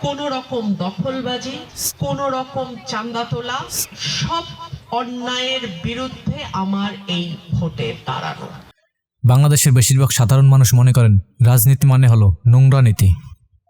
কোনো রকম দখলবাজি, কোনো রকম চাঁদা তোলা, সব অন্যায়ের বিরুদ্ধে আমার এই ভোটে দাঁড়ানো। বাংলাদেশের বেশিরভাগ সাধারণ মানুষ মনে করেন রাজনীতি মানে হলো নোংরা নীতি।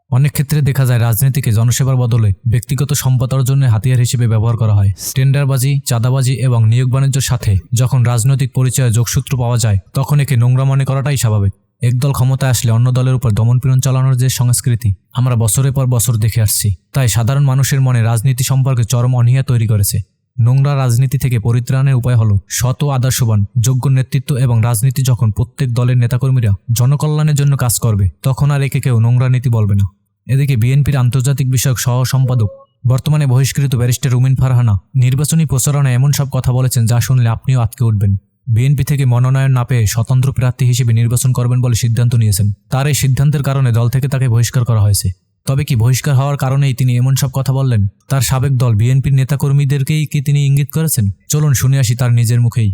অনেক ক্ষেত্রে দেখা যায় রাজনীতিকে জনসেবার বদলে ব্যক্তিগত সম্পদ অর্জনের হাতিয়ার হিসেবে ব্যবহার করা হয়। টেন্ডারবাজি, চাঁদাবাজি এবং নিয়োগ বাণিজ্যের সাথে যখন রাজনৈতিক পরিচয়ে যোগসূত্র পাওয়া যায় তখন একে নোংরা মনে করাটাই স্বাভাবিক। একদল ক্ষমতায় আসলে অন্য দলের উপর দমনপীড়ন চালানোর যে সংস্কৃতি আমরা বছরের পর বছর দেখে আসছি, তাই সাধারণ মানুষের মনে রাজনীতি সম্পর্কে চরম অনীহা তৈরি করেছে। নোংরা রাজনীতি থেকে পরিত্রাণের উপায় হলো সৎ ও আদর্শবান যোগ্য নেতৃত্ব এবং রাজনীতি। যখন প্রত্যেক দলের নেতাকর্মীরা জনকল্যাণের জন্য কাজ করবে তখন আর একে কেউ নোংরা নীতি বলবে না। এদিকে বিএনপির আন্তর্জাতিক বিষয়ক সহ সম্পাদক বর্তমানে বহিষ্কৃত ব্যারিস্টার রুমিন ফারহানা নির্বাচনী প্রচারণায় এমন সব কথা বলেছেন যা শুনলে আপনিও আটকে উঠবেন। বিএনপি থেকে মনোনয়ন না পেয়ে স্বতন্ত্র প্রার্থী হিসেবে নির্বাচন করবেন বলে সিদ্ধান্ত নিয়েছেন। তার এই সিদ্ধান্তের কারণে দল থেকে তাকে বহিষ্কার করা হয়েছে। তবে কি বহিষ্কার হওয়ার কারণেই তিনি এমন সব কথা বললেন? তার সাবেক দল বিএনপির নেতাকর্মীদেরকেই কি তিনি ইঙ্গিত করেছেন? চলুন শুনে আসি তার নিজের মুখেই।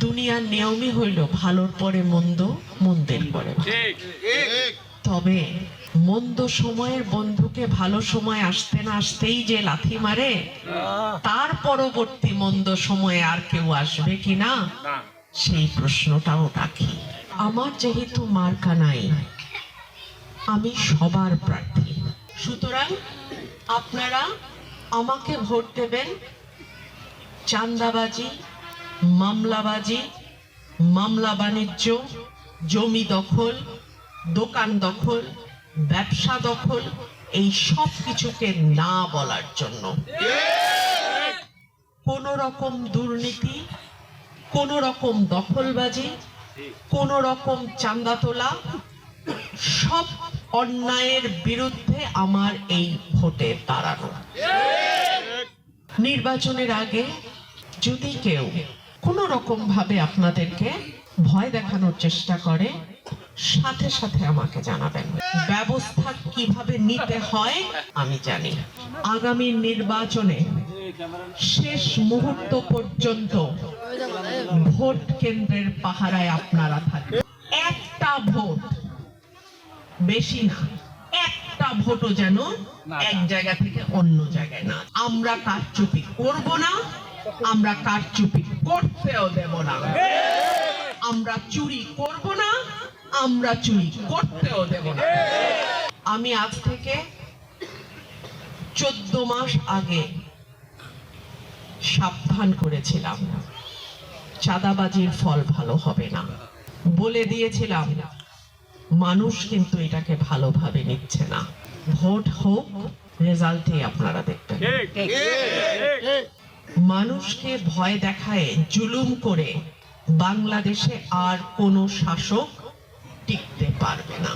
দুনিয়ার নিয়মই হইল ভালোর পরে মন্দ, মন্দের পরে ভালো। তবে মন্দ সময়ের বন্ধুকে ভালো সময় আসতে না আসতেই যে লাথি মারে, তার পরবর্তী মন্দ সময়ে আর কেউ আসবে কিনা সেই প্রশ্নটাও রাখি। আমার যেহেতু মার্কা নাই, আমি সবার প্রার্থী, সুতরাং আপনারা আমাকে ভোট দেবেন। চাঁদাবাজি, মামলাবাজি, মামলা বাণিজ্য, জমি দখল, দোকান দখল, ব্যবসা দখল, এই সব কিছুকে না বলার জন্য। কোন রকম দুর্নীতি, কোন রকম দখলবাজি, কোন রকম চাঁদা তোলা, সব অন্যায়ের বিরুদ্ধে আমার এই ভোটে দাঁড়ানো। নির্বাচনের আগে যদি কেউ কোনো রকম ভাবে আপনাদেরকে ভয় দেখানোর চেষ্টা করে, সাথে সাথে আমাকে জানাবেন। ব্যবস্থা কিভাবে নিতে হয় আমি জানি। আগামী নির্বাচনে শেষ মুহূর্ত পর্যন্ত ভোট কেন্দ্রের পাহারায় আপনারা থাকবেন। একটা ভোট, বেশি না, একটা ভোটও যেন এক জায়গা থেকে অন্য জায়গায় না। আমরা কারচুপি করব না, আমরা কারচুপি করতেও দেব না। আমরা চুরি করব না, আমরা চুরি করতেও দেব না। আমি আজ থেকে 14 মাস আগে সাবধান করেছিলাম চাঁদাবাজির ফল ভালো হবে না। বলে দিয়েছিলাম মানুষ কিন্তু এটাকে ভালোভাবে নিচ্ছে না। ভোট হোক, রেজাল্টে আপনারা দেখবেন। মানুষকে ভয় দেখায় জুলুম করে বাংলাদেশে আর কোনো শাসক টিকতে পারবে না।